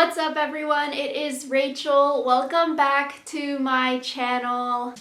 What's up everyone? It is Rachel. Welcome back to my channel.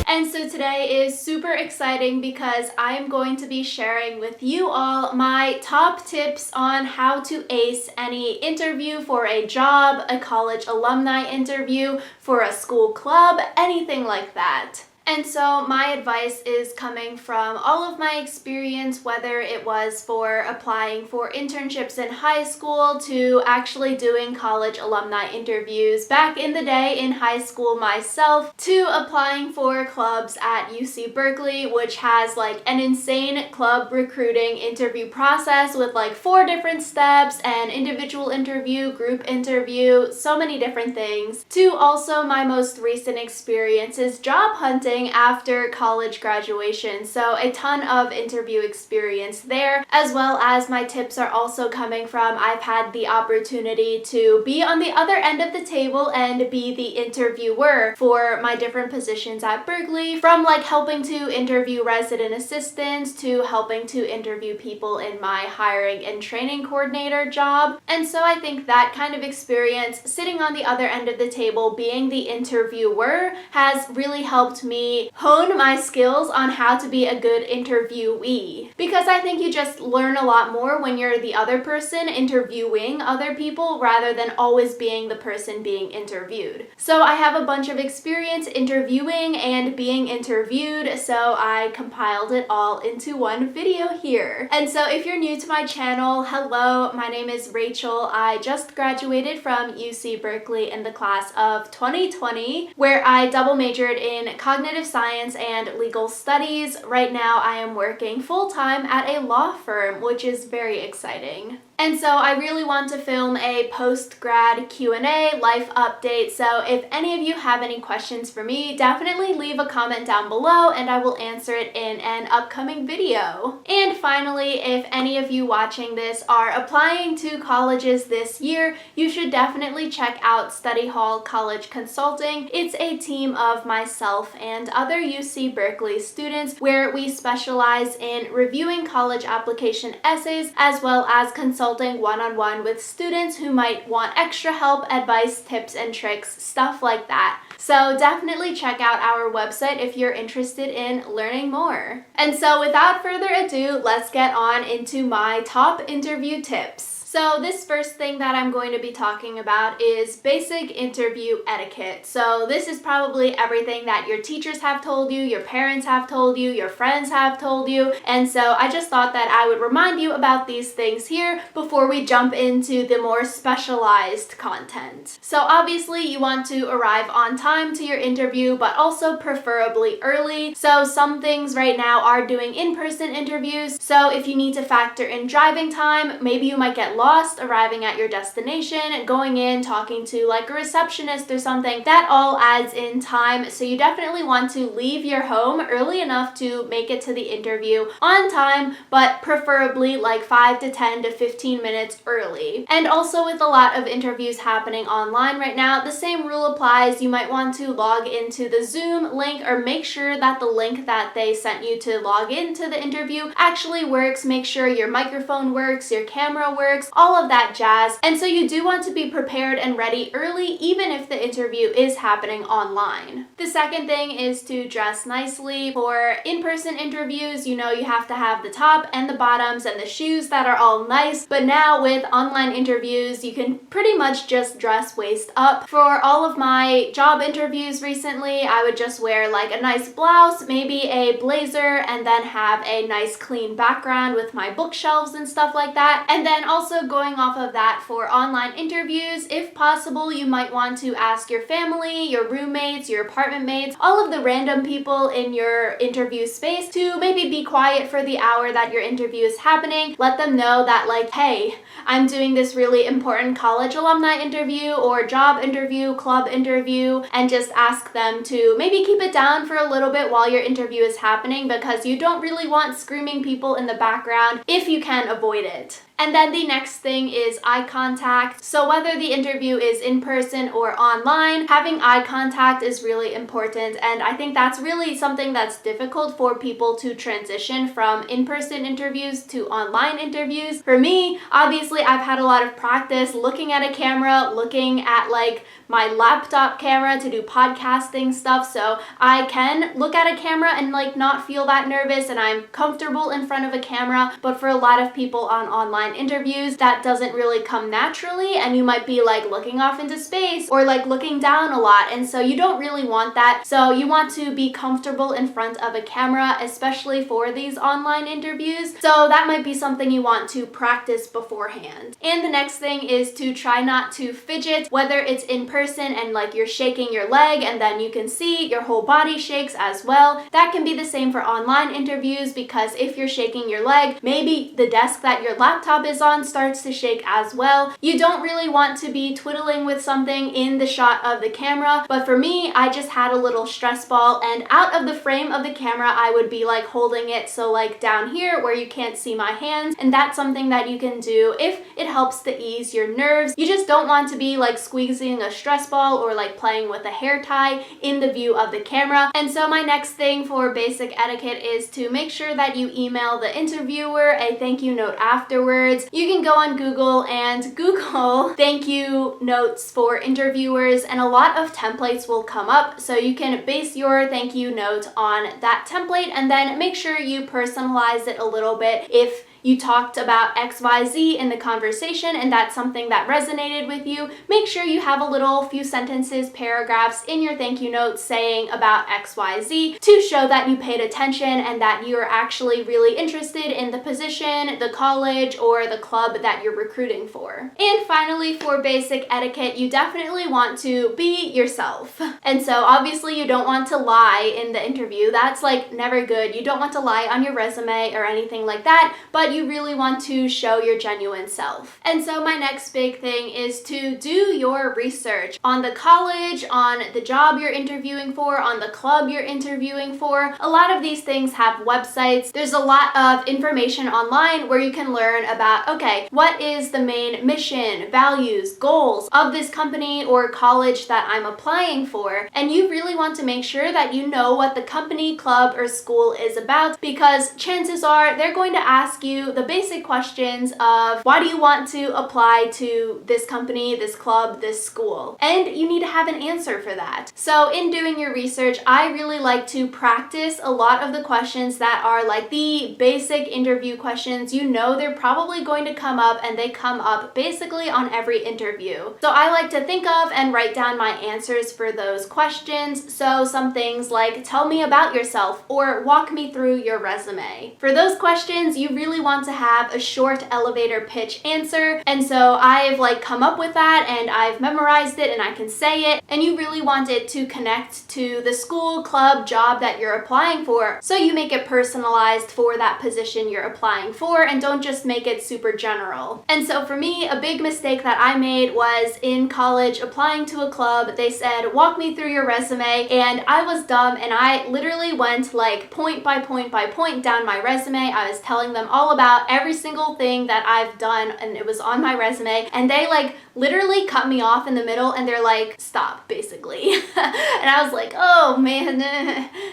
And so today is super exciting because I am going to be sharing with you all my top tips on how to ace any interview for a job, a college alumni interview, for a school club, anything like that. And so my advice is coming from all of my experience, whether it was for applying for internships in high school to actually doing college alumni interviews back in the day in high school myself, to applying for clubs at UC Berkeley, which has like an insane club recruiting interview process with like 4 different steps, an individual interview, group interview, so many different things, to also my most recent experiences job hunting after college graduation. So a ton of interview experience there, as well as my tips are also coming from I've had the opportunity to be on the other end of the table and be the interviewer for my different positions at Berkeley, from like helping to interview resident assistants to helping to interview people in my hiring and training coordinator job. And so I think that kind of experience, sitting on the other end of the table, being the interviewer, has really helped me hone my skills on how to be a good interviewee. Because I think you just learn a lot more when you're the other person interviewing other people rather than always being the person being interviewed. So I have a bunch of experience interviewing and being interviewed, so I compiled it all into one video here. And so if you're new to my channel, hello, my name is Rachel. I just graduated from UC Berkeley in the class of 2020, where I double majored in cognitive science and legal studies. Right now I am working full-time at a law firm, which is very exciting. And so I really want to film a post-grad Q&A life update, so if any of you have any questions for me, definitely leave a comment down below and I will answer it in an upcoming video. And finally, if any of you watching this are applying to colleges this year, you should definitely check out Study Hall College Consulting. It's a team of myself and other UC Berkeley students where we specialize in reviewing college application essays as well as consulting one-on-one with students who might want extra help, advice, tips and tricks, stuff like that. So definitely check out our website if you're interested in learning more. And so without further ado, let's get on into my top interview tips. So this first thing that I'm going to be talking about is basic interview etiquette. So this is probably everything that your teachers have told you, your parents have told you, your friends have told you, and so I just thought that I would remind you about these things here before we jump into the more specialized content. So obviously you want to arrive on time to your interview, but also preferably early. So some things right now are doing in-person interviews, so if you need to factor in driving time, maybe you might get lost arriving at your destination, going in, talking to like a receptionist or something, that all adds in time. So you definitely want to leave your home early enough to make it to the interview on time, but preferably like 5 to 10 to 15 minutes early. And also with a lot of interviews happening online right now, the same rule applies. You might want to log into the Zoom link or make sure that the link that they sent you to log into the interview actually works. Make sure your microphone works, your camera works, all of that jazz. And so you do want to be prepared and ready early, even if the interview is happening online. The second thing is to dress nicely. For in-person interviews, you know you have to have the top and the bottoms and the shoes that are all nice, but now with online interviews, you can pretty much just dress waist up. For all of my job interviews recently, I would just wear like a nice blouse, maybe a blazer, and then have a nice clean background with my bookshelves and stuff like that. And then also going off of that, for online interviews, if possible, you might want to ask your family, your roommates, your apartment mates, all of the random people in your interview space to maybe be quiet for the hour that your interview is happening. Let them know that like, hey, I'm doing this really important college alumni interview or job interview, club interview, and just ask them to maybe keep it down for a little bit while your interview is happening, because you don't really want screaming people in the background if you can avoid it. And then the next thing is eye contact. So whether the interview is in person or online, having eye contact is really important. And I think that's really something that's difficult for people to transition from in-person interviews to online interviews. For me, obviously, I've had a lot of practice looking at a camera, looking at like my laptop camera to do podcasting stuff, so I can look at a camera and like not feel that nervous, and I'm comfortable in front of a camera. But for a lot of people on online interviews, that doesn't really come naturally, and you might be like looking off into space or like looking down a lot, and so you don't really want that. So you want to be comfortable in front of a camera, especially for these online interviews. So that might be something you want to practice beforehand. And the next thing is to try not to fidget, whether it's in person and like you're shaking your leg and then you can see your whole body shakes as well. That can be the same for online interviews, because if you're shaking your leg, maybe the desk that your laptop is on starts to shake as well. You don't really want to be twiddling with something in the shot of the camera, but for me, I just had a little stress ball, and out of the frame of the camera, I would be like holding it, so like down here where you can't see my hands, and that's something that you can do if it helps to ease your nerves. You just don't want to be like squeezing a stress ball or like playing with a hair tie in the view of the camera. And so my next thing for basic etiquette is to make sure that you email the interviewer a thank you note afterwards. You can go on Google and Google thank you notes for interviewers, and a lot of templates will come up, so you can base your thank you note on that template and then make sure you personalize it a little bit. If you talked about XYZ in the conversation and that's something that resonated with you, make sure you have a little few sentences, paragraphs in your thank you note saying about XYZ to show that you paid attention and that you're actually really interested in the position, the college, or the club that you're recruiting for. And finally, for basic etiquette, you definitely want to be yourself. And so obviously you don't want to lie in the interview. That's like never good. You don't want to lie on your resume or anything like that, but you really want to show your genuine self. And so my next big thing is to do your research on the college, on the job you're interviewing for, on the club you're interviewing for. A lot of these things have websites. There's a lot of information online where you can learn about, okay, what is the main mission, values, goals of this company or college that I'm applying for. And you really want to make sure that you know what the company, club, or school is about, because chances are they're going to ask you the basic questions of why do you want to apply to this company, this club, this school, and you need to have an answer for that. So in doing your research, I really like to practice a lot of the questions that are like the basic interview questions. You know they're probably going to come up, and they come up basically on every interview. So I like to think of and write down my answers for those questions. So some things like tell me about yourself or walk me through your resume. For those questions, you really want to have a short elevator pitch answer, and so I've like come up with that and I've memorized it and I can say it, and you really want it to connect to the school, club, job that you're applying for, so you make it personalized for that position you're applying for and don't just make it super general. And so for me, a big mistake that I made was in college applying to a club. They said walk me through your resume, and I was dumb and I literally went like point by point by point down my resume. I was telling them all about every single thing that I've done, and it was on my resume, and they like literally cut me off in the middle and they're like, stop, basically. And I was like, oh man.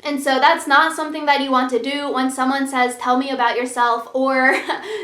And so that's not something that you want to do when someone says tell me about yourself or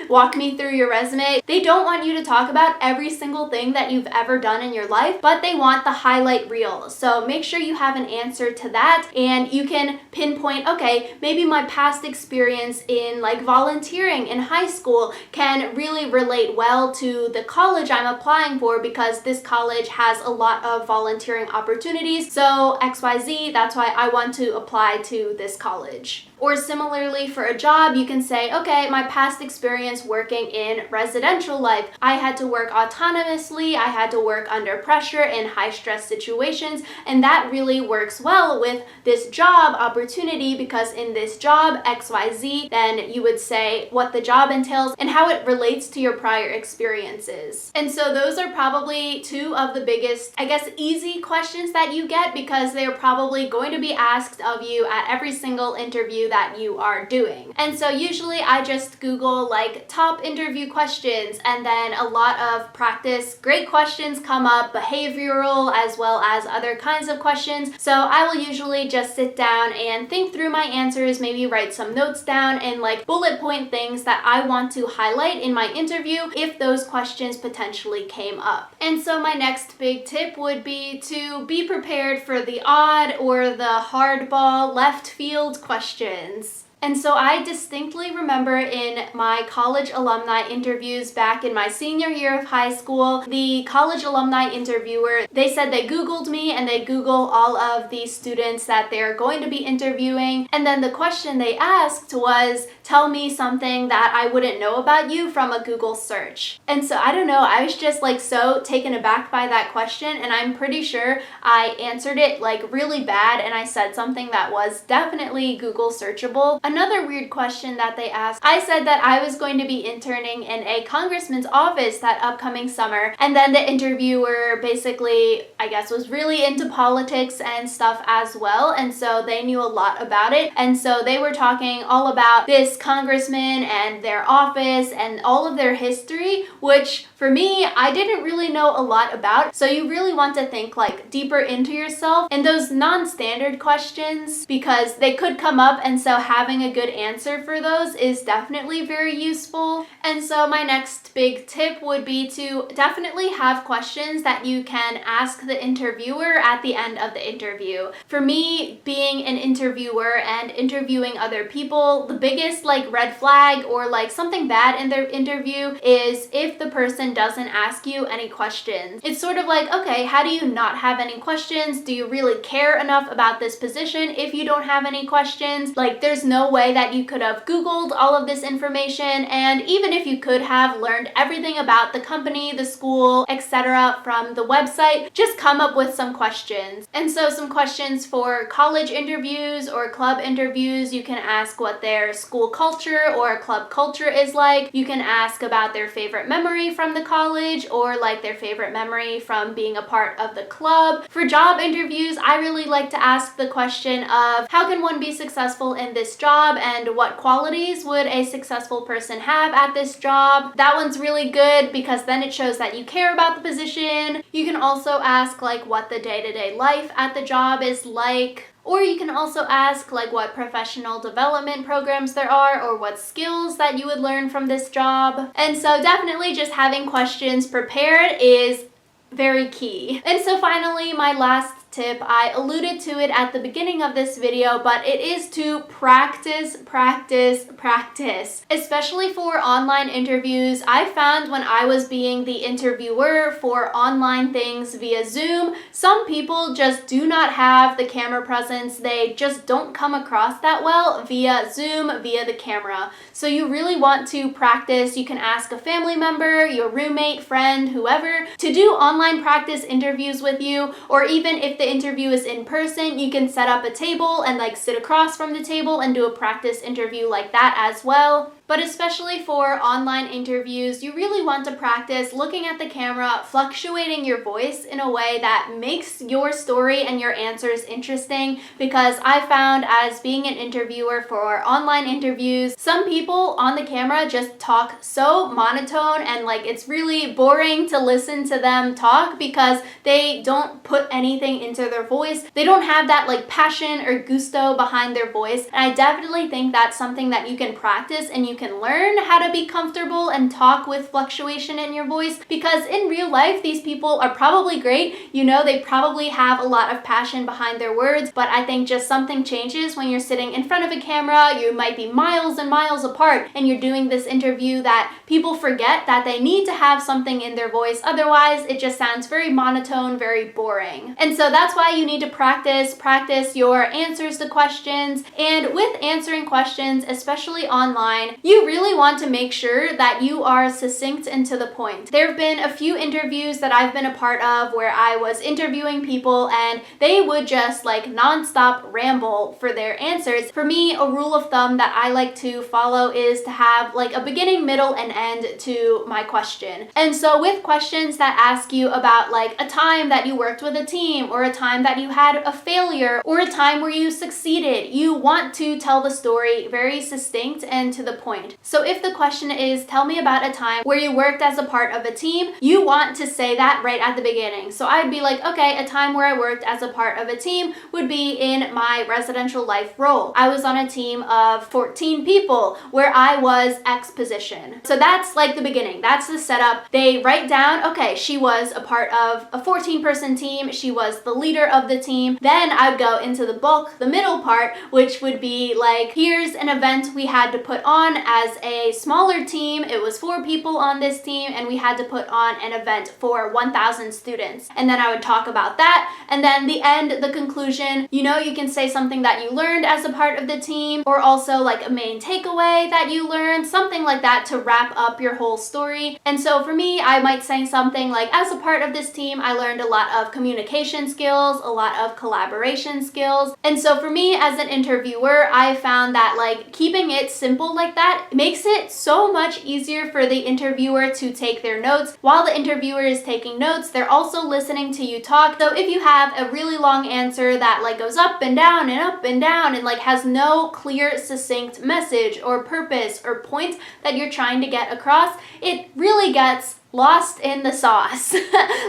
walk me through your resume. They don't want you to talk about every single thing that you've ever done in your life, but they want the highlight reel. So make sure you have an answer to that, and you can pinpoint, okay, maybe my past experience in like volunteering in high school can really relate well to the college I'm applying for, because this college has a lot of volunteering opportunities. So XYZ, that's why I want to apply to this college. Or similarly, for a job, you can say, okay, my past experience working in residential life. I had to work autonomously, I had to work under pressure in high stress situations, and that really works well with this job opportunity, because in this job, XYZ, then you would say what the job entails and how it relates to your prior experiences. And so those are probably two of the biggest, I guess, easy questions that you get, because they're probably going to be asked of you at every single interview interview that you are doing. And so usually I just Google like top interview questions, and then a lot of practice great questions come up, behavioral as well as other kinds of questions. So I will usually just sit down and think through my answers, maybe write some notes down and like bullet point things that I want to highlight in my interview if those questions potentially came up. And so my next big tip would be to be prepared for the odd or the hardball left field questions. And so I distinctly remember in my college alumni interviews back in my senior year of high school, the college alumni interviewer, they said they Googled me and they Google all of the students that they're going to be interviewing. And then the question they asked was, tell me something that I wouldn't know about you from a Google search. And so I don't know, I was just like so taken aback by that question, and I'm pretty sure I answered it like really bad and I said something that was definitely Google searchable. Another weird question that they asked, I said that I was going to be interning in a congressman's office that upcoming summer, and then the interviewer basically, I guess, was really into politics and stuff as well, and so they knew a lot about it, and so they were talking all about this congressman and their office and all of their history, which for me, I didn't really know a lot about. So you really want to think like deeper into yourself and those non-standard questions, because they could come up, and so having a good answer for those is definitely very useful. And so my next big tip would be to definitely have questions that you can ask the interviewer at the end of the interview. For me, being an interviewer and interviewing other people, the biggest like red flag or like something bad in their interview is if the person doesn't ask you any questions. It's sort of like, okay, how do you not have any questions? Do you really care enough about this position if you don't have any questions? Like, there's no way that you could have Googled all of this information, and even if you could have learned everything about the company, the school, etc. from the website, just come up with some questions. And so some questions for college interviews or club interviews, you can ask what their school culture or club culture is like. You can ask about their favorite memory from the college, or like their favorite memory from being a part of the club. For job interviews, I really like to ask the question of how can one be successful in this job, and what qualities would a successful person have at this job. That one's really good because then it shows that you care about the position. You can also ask like what the day-to-day life at the job is like. Or you can also ask like what professional development programs there are, or what skills that you would learn from this job. And so definitely just having questions prepared is very key. And so finally, my last tip, I alluded to it at the beginning of this video, but it is to practice, practice, practice. Especially for online interviews, I found when I was being the interviewer for online things via Zoom, some people just do not have the camera presence. They just don't come across that well via Zoom, via the camera. So you really want to practice. You can ask a family member, your roommate, friend, whoever, to do online practice interviews with you, or even if the interview is in person, you can set up a table and like sit across from the table and do a practice interview like that as well. But especially for online interviews, you really want to practice looking at the camera, fluctuating your voice in a way that makes your story and your answers interesting, because I found as being an interviewer for online interviews, some people on the camera just talk so monotone and like it's really boring to listen to them talk because they don't put anything into their voice. They don't have that like passion or gusto behind their voice. And I definitely think that's something that you can practice, and you can learn how to be comfortable and talk with fluctuation in your voice, because in real life these people are probably great. You know, they probably have a lot of passion behind their words, but I think just something changes when you're sitting in front of a camera. You might be miles and miles apart and you're doing this interview that people forget that they need to have something in their voice, otherwise it just sounds very monotone, very boring. And so that's why you need to practice your answers to questions. And with answering questions, especially online, you really want to make sure that you are succinct and to the point. There have been a few interviews that I've been a part of where I was interviewing people and they would just like nonstop ramble for their answers. For me, a rule of thumb that I like to follow is to have like a beginning, middle, and end to my question. And so with questions that ask you about like a time that you worked with a team, or a time that you had a failure, or a time where you succeeded, you want to tell the story very succinct and to the point. So if the question is, tell me about a time where you worked as a part of a team, you want to say that right at the beginning. So I'd be like, okay, a time where I worked as a part of a team would be in my residential life role. I was on a team of 14 people where I was X position. So that's like the beginning. That's the setup. They write down, okay, she was a part of a 14-person team. She was the leader of the team. Then I'd go into the bulk, the middle part, which would be like, here's an event we had to put on as a smaller team. It was 4 people on this team and we had to put on an event for 1,000 students. And then I would talk about that. And then the end, the conclusion, you know, you can say something that you learned as a part of the team, or also like a main takeaway that you learned, something like that to wrap up your whole story. And so for me, I might say something like, as a part of this team, I learned a lot of communication skills, a lot of collaboration skills. And so for me as an interviewer, I found that like keeping it simple like that makes it so much easier for the interviewer to take their notes. While the interviewer is taking notes, they're also listening to you talk. So if you have a really long answer that like goes up and down and up and down and like has no clear, succinct message or purpose or point that you're trying to get across, it really gets lost in the sauce.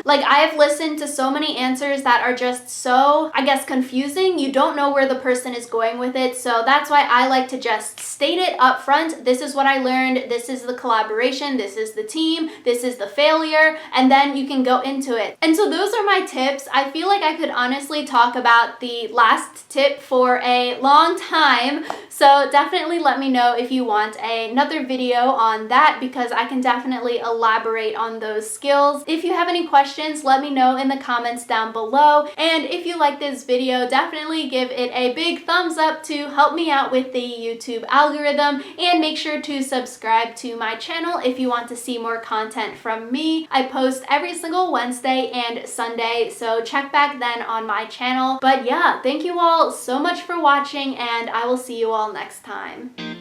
Like I've listened to so many answers that are just so, I guess, confusing. You don't know where the person is going with it. So that's why I like to just state it up front. This is what I learned. This is the collaboration. This is the team. This is the failure. And then you can go into it. And so those are my tips. I feel like I could honestly talk about the last tip for a long time. So definitely let me know if you want another video on that, because I can definitely elaborate on those skills. If you have any questions, let me know in the comments down below. And if you like this video, definitely give it a big thumbs up to help me out with the YouTube algorithm, and make sure to subscribe to my channel if you want to see more content from me. I post every single Wednesday and Sunday, so check back then on my channel. But yeah, thank you all so much for watching, and I will see you all next time.